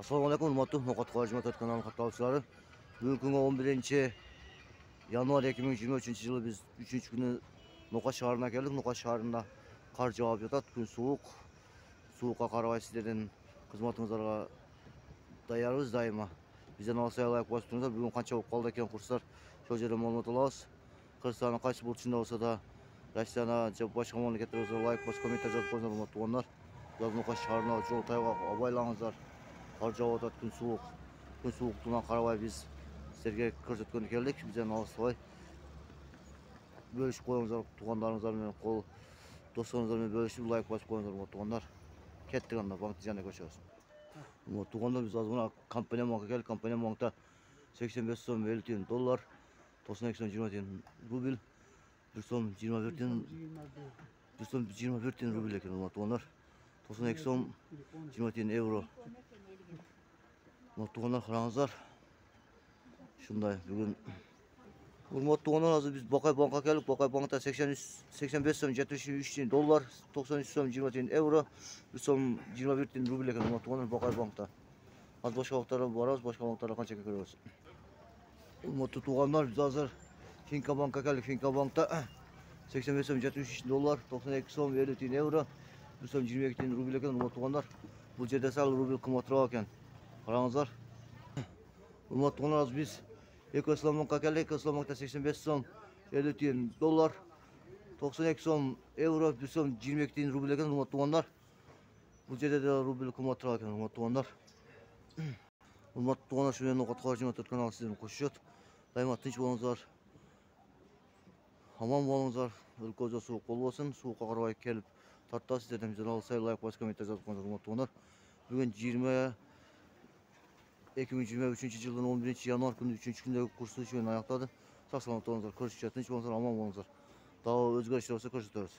Assalamualaikum урматтуу Ноқат Қажымат каналының катталуучулары. Бүгүнкү 11 январь 2023 жылы биз 3 күнү Ноқат шаарына келдик. Ноқат шаарында кар жаап жатат, күн суук. Суукка карабай сиздердин кызматыңыздарга даярбыз дайыма. Бизден алсай лайк басып туруңуздар. Бүгүн канча болуп калды экен курстар? Ошол жерден маалымат алабыз. Кыргызстандын кайсы бурчунда болсо да, Россияна же башка мамлекеттерде болсо лайк басып комментарий жазып коюңуздар урматтуу туугандар. Ноқат шаарына жол тайгак абайлаңыздар. Кар жаап атат, күн суук. Күн сууктугуна карабай биз силерге көрсөткөнү келдик. Бизден алыстабай бөлүшүп коюңуздар, туугандарыңыздар менен, досторуңуздар менен бөлүшүп лайк басып коюңуздар урматтуу туугандар. Кеттик анда, банкты жана көчөбүз. Урматтуу туугандар, биз азыр мына компания банкка келдик. Компания банкта 85 сом 50 тиын доллар, 92 сом 20 тиын рубль, 1 сом 21 тиын рубль экен урматтуу туугандар. 92 сом 20 тиын евро. Урматтуу туугандар, караңыздар. Ушундай бүгүн урматтуу туугандар, азыр биз Бакай банкка келдик. Бакай банкта 85 сом 73 тиын доллар, 93 сом 20 тиын евро, 1 сом 21 тиын рубль экен урматтуу туугандар Бакай банкта. Азыр башка банктарга барабыз, башка банктарда канча көрөбүз. Урматтуу туугандар, биз азыр Финка банкка келдик. Финка банкта 85 сом 73 тиын доллар, 92 сом 50 тиын евро, 1 сом 22 тиын рубль экен урматтуу туугандар. Бул жерде сал рубль кымбатыраак экен. Караңыздар. Урматтуу туугандар, азыр биз Экоислам банкка келдик. Экоислам банкта 85 сом 50 тиын доллар, 92 сом евро, 1 сом 22 тиын рубль экен урматтуу туугандар. Бул жерде да рубль кымбатыраак экен урматтуу туугандар. Урматтуу туугандар, ушул менен Ноқат Қажымат каналы сиздердин кошушат. Дайыма тынч болуңуздар. Аман болуңуздар. Өлкөбүздө суук болбосун. Суукка карабай келип тартабыз. Сиздерден бизден алсай лайк басып комментарий жазып коюңуздар урматтуу туугандар. Бүгүн 2023 жылдын 11 январь күнү 3 күндөгү курсту ушу менен аяктады. Сак саламат болуңуздар. Көрүшүчө тынч болуңуздар, аман болуңуздар. Дагы өзгөрүштөр болсо көрсөтөбүз.